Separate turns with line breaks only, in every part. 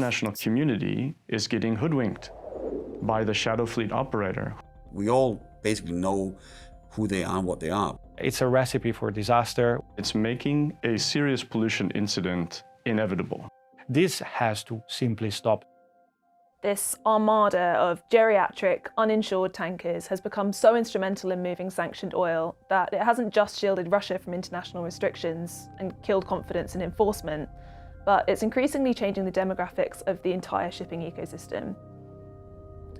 international community is getting hoodwinked by the shadow fleet operator.
We all basically know who they are and what they are.
It's a recipe for disaster.
It's making a serious pollution incident inevitable.
This has to simply stop.
This armada of geriatric, uninsured tankers has become so instrumental in moving sanctioned oil that it hasn't just shielded Russia from international restrictions and killed confidence in enforcement, but it's increasingly changing the demographics of the entire shipping ecosystem.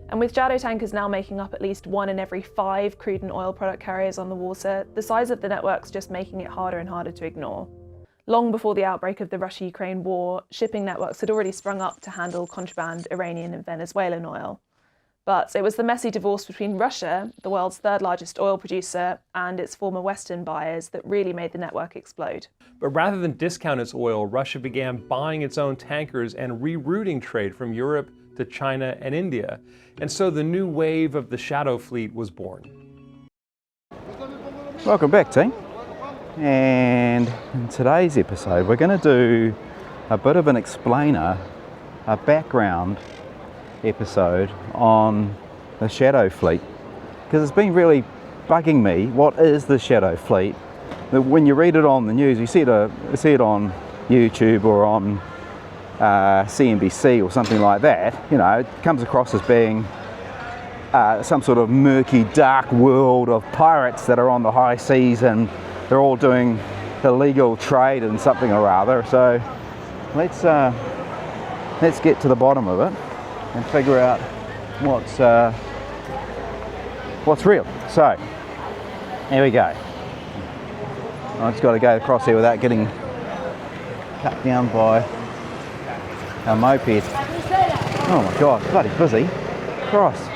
And with shadow tankers now making up at least 1 in every 5 crude and oil product carriers on the water, the size of the network's just making it harder and harder to ignore. Long before the outbreak of the Russia-Ukraine war, shipping networks had already sprung up to handle contraband Iranian and Venezuelan oil. But it was the messy divorce between Russia, the world's 3rd largest oil producer, and its former Western buyers that really made the network explode.
But rather than discount its oil, Russia began buying its own tankers and rerouting trade from Europe to China and India. And so the new wave of the shadow fleet was born.
Welcome back, team. And in today's episode, we're going to do a bit of an explainer, a background episode on the shadow fleet, because it's been really bugging me. What is the shadow fleet? When you read it on the news, you see it on YouTube or on CNBC or something like that. You know, it comes across as being some sort of murky, dark world of pirates that are on the high seas and they're all doing illegal trade and something or other. So let's get to the bottom of it and figure out what's real. So here we go. I just got to go across here without getting cut down by a moped. Oh my God, bloody busy. Cross.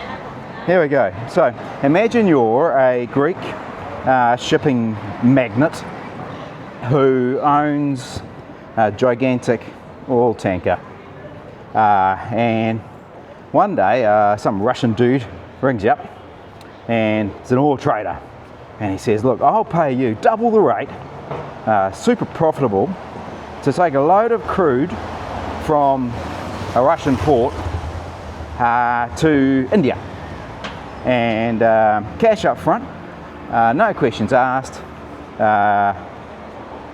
Here we go. So imagine you're a Greek shipping magnate who owns a gigantic oil tanker, and one day some Russian dude rings you up and it's an oil trader and he says, look, I'll pay you double the rate, super profitable, to take a load of crude from a Russian port to India, and cash up front. No questions asked.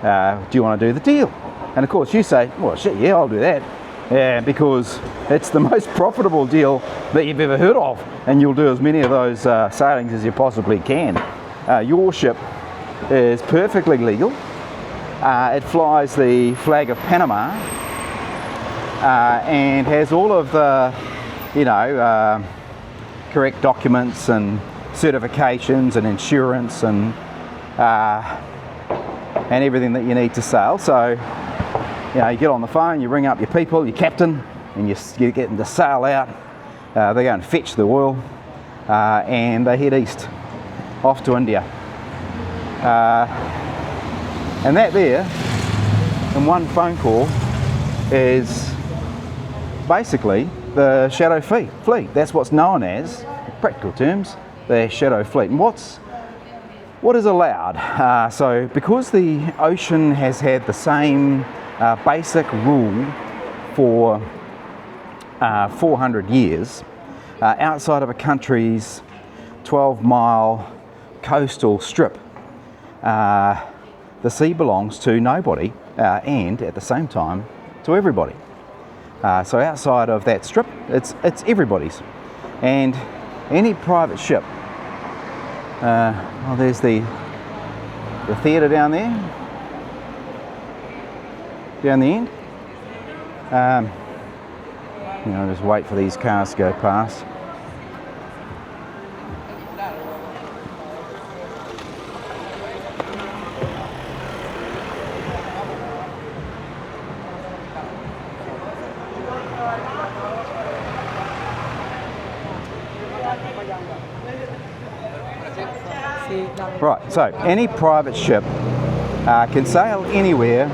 Do you want to do the deal? And of course you say, well, shit, yeah, I'll do that. Yeah, because it's the most profitable deal that you've ever heard of, and you'll do as many of those sailings as you possibly can. Your ship is perfectly legal. It flies the flag of Panama and has all of the, correct documents and certifications and insurance and everything that you need to sail. So, you get on the phone, you ring up your people, your captain, and you get them to sail out. They go and fetch the oil, and they head east, off to India. And that there, in one phone call, is basically the shadow fleet. That's what's known as, in practical terms, the shadow fleet. And what is allowed? So because the ocean has had the same basic rule for 400 years, outside of a country's 12-mile coastal strip, the sea belongs to nobody, and at the same time to everybody. So outside of that strip, it's everybody's. And any private ship, there's the theatre down there, down the end. Just wait for these cars to go past. Right, so any private ship can sail anywhere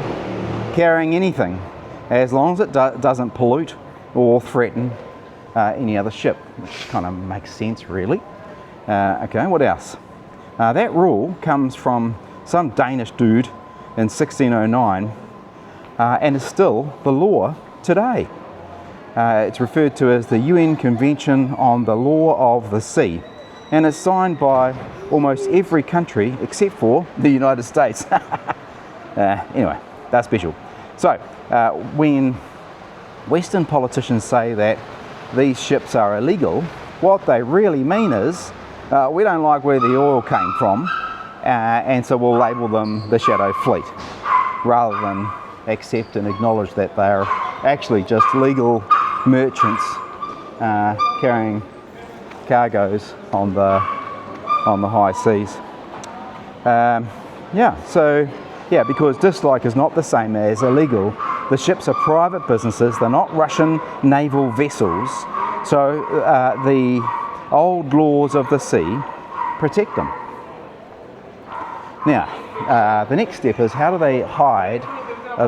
carrying anything as long as it doesn't pollute or threaten any other ship, which kind of makes sense really. Okay, what else? That rule comes from some Danish dude in 1609 and is still the law today. It's referred to as the UN Convention on the Law of the Sea, and it's signed by almost every country except for the United States. Anyway, that's special. So, when Western politicians say that these ships are illegal, what they really mean is, we don't like where the oil came from, and so we'll label them the shadow fleet, rather than accept and acknowledge that they're actually just legal merchants carrying cargoes on the high seas. Because dislike is not the same as illegal. The ships are private businesses, they're not Russian naval vessels, so the old laws of the sea protect them. Now, the next step is, how do they hide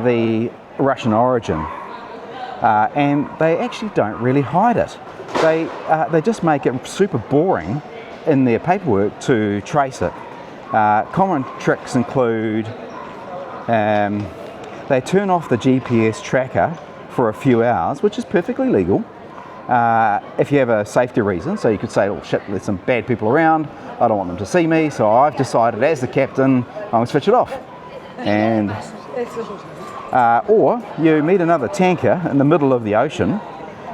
the Russian origin? And they actually don't really hide it. They just make it super boring in their paperwork to trace it. Common tricks include they turn off the GPS tracker for a few hours, which is perfectly legal if you have a safety reason. So you could say, oh shit, there's some bad people around, I don't want them to see me, so I've decided as the captain I'm going to switch it off. And or you meet another tanker in the middle of the ocean,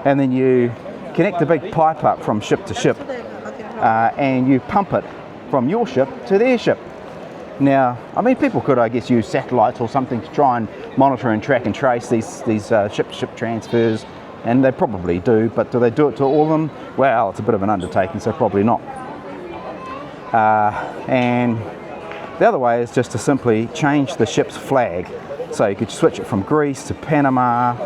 and then you connect a big pipe up from ship to ship, and you pump it from your ship to their ship. Now, I mean, people could, I guess, use satellites or something to try and monitor and track and trace these ship-to-ship transfers, and they probably do, but do they do it to all of them? Well, it's a bit of an undertaking, so probably not. And the other way is just to simply change the ship's flag. So you could switch it from Greece to Panama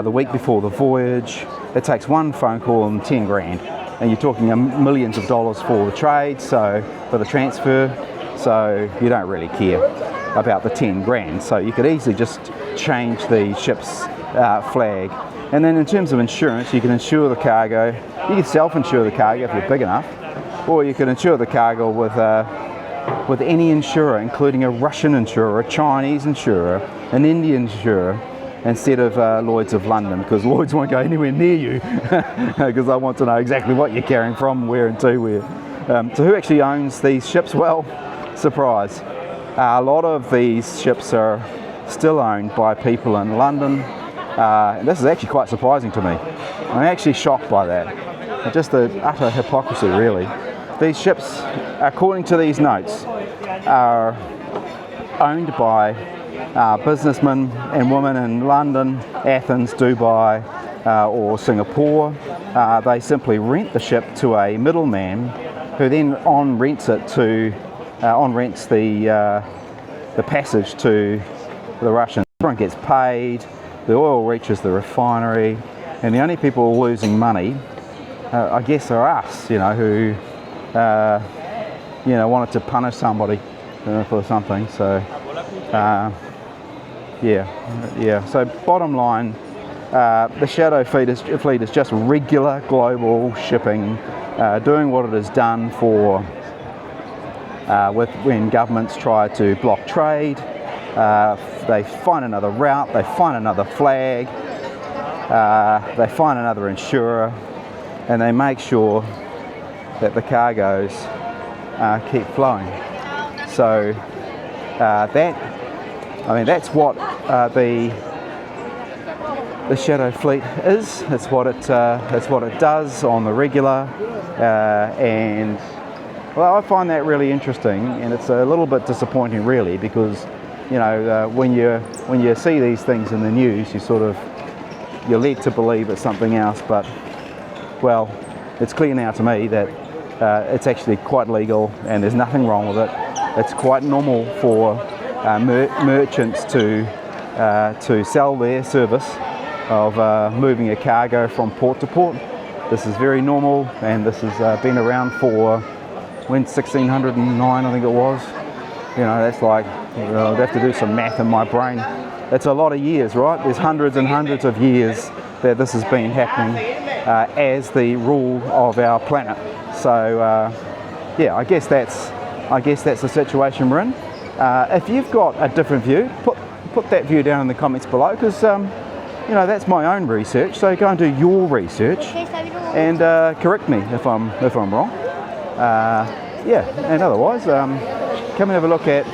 the week before the voyage. It takes one phone call and 10 grand. And you're talking millions of dollars for the trade, so for the transfer, so you don't really care about the 10 grand. So you could easily just change the ship's flag. And then in terms of insurance, you can insure the cargo. You can self-insure the cargo if you're big enough, or you can insure the cargo with any insurer, including a Russian insurer, a Chinese insurer, an Indian insurer, instead of Lloyd's of London, because Lloyd's won't go anywhere near you because I want to know exactly what you're carrying from where and to where. So who actually owns these ships? Well, surprise. A lot of these ships are still owned by people in London. This is actually quite surprising to me. I'm actually shocked by that. Just the utter hypocrisy, really. These ships, according to these notes, are owned by businessmen and women in London, Athens, Dubai, or Singapore. They simply rent the ship to a middleman, who then on-rents the passage to the Russians. Everyone gets paid, the oil reaches the refinery, and the only people losing money, I guess, are us, who wanted to punish somebody for something. So so bottom line, the shadow fleet is just regular global shipping, doing what it has done for when governments try to block trade. They find another route, they find another flag, they find another insurer, and they make sure that the cargoes keep flowing. So that's what the shadow fleet is. It's what it does on the regular, and well, I find that really interesting, and it's a little bit disappointing, really, because when you see these things in the news, you're led to believe it's something else. But well, it's clear now to me that it's actually quite legal, and there's nothing wrong with it. It's quite normal for merchants to sell their service of moving a cargo from port to port. This is very normal, and this has been around for 1609, I think it was. That's like, I'd have to do some math in my brain. It's a lot of years, right? There's hundreds and hundreds of years that this has been happening as the rule of our planet. So I guess that's the situation we're in. If you've got a different view, put that view down in the comments below, because you know, that's my own research. So go and do your research and correct me if I'm wrong. Yeah, and otherwise, come and have a look at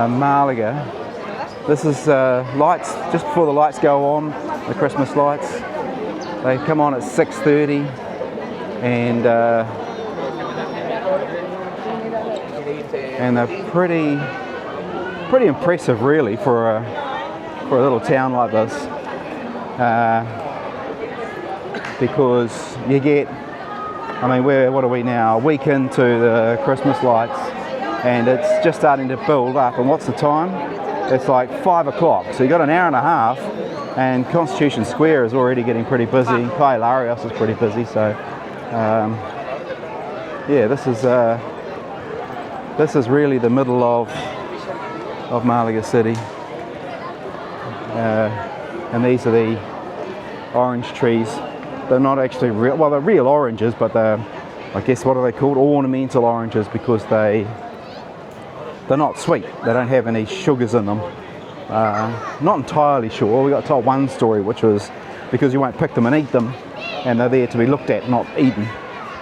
Malaga. This is lights, just before the lights go on, the Christmas lights. They come on at 6:30, and they're pretty impressive, really, for a little town like this, because you get, I mean, what are we now? A week into the Christmas lights, and it's just starting to build up. And what's the time? It's like 5 o'clock. So you've got an hour and a half, and Constitution Square is already getting pretty busy. Kai Larios is pretty busy. So, yeah, this is really the middle of Malaga City. And these are the orange trees. They're not actually real, well, they're real oranges, but they're, I guess, what are they called? Ornamental oranges, because they're not sweet. They don't have any sugars in them. Not entirely sure. We got told one story, which was because you won't pick them and eat them, and they're there to be looked at, not eaten.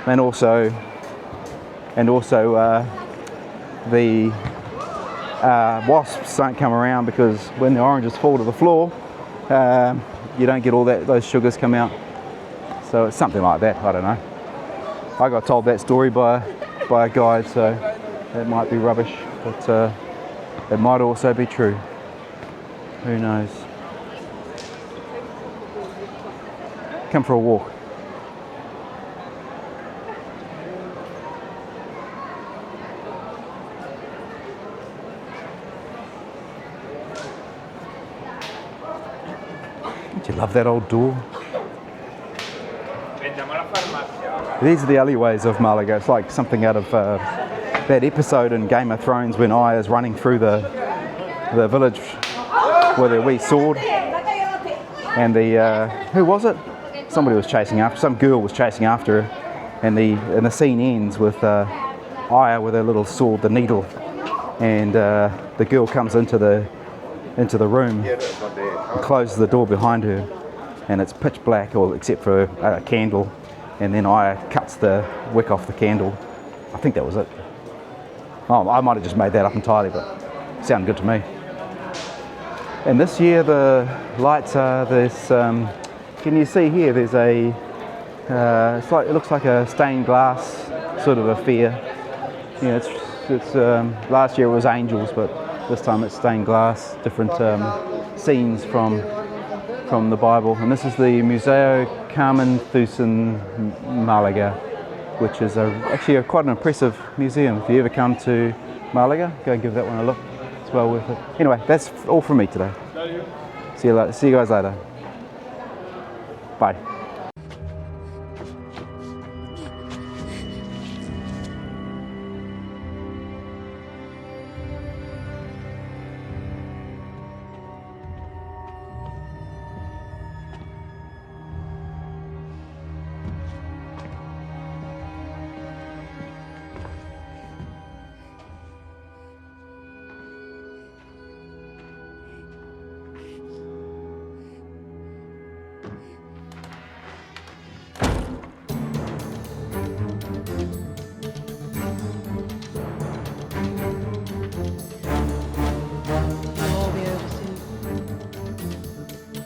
And also the wasps don't come around, because when the oranges fall to the floor, you don't get all those sugars come out. So it's something like that. I don't know. I got told that story by a guide, so it might be rubbish, but it might also be true. Who knows? Come for a walk. Don't you love that old door? These are the alleyways of Malaga. It's like something out of that episode in Game of Thrones when Arya's running through the village with her wee sword, and who was it? Somebody was chasing after. Some girl was chasing after her, and the scene ends with Arya with her little sword, the needle, and the girl comes into the room, closes the door behind her, and it's pitch black, or except for a candle. And then Arya cuts the wick off the candle. I think that was it. Oh, I might have just made that up entirely, but it sounded good to me. And this year the lights are this. Can you see here? There's a. It looks like a stained glass sort of affair. Yeah, it's. Last year it was angels, but this time it's stained glass. Different scenes from the Bible. And this is the Museo Carmen Thyssen Malaga, which is actually quite an impressive museum. If you ever come to Malaga, go and give that one a look. It's well worth it. Anyway, that's all from me today. See you later. See you guys later. Bye.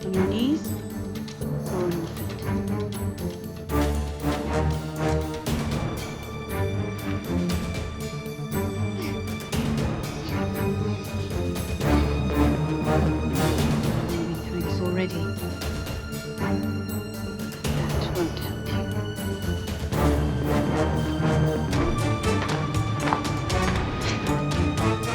On your knees or on your feet. Moving through this already.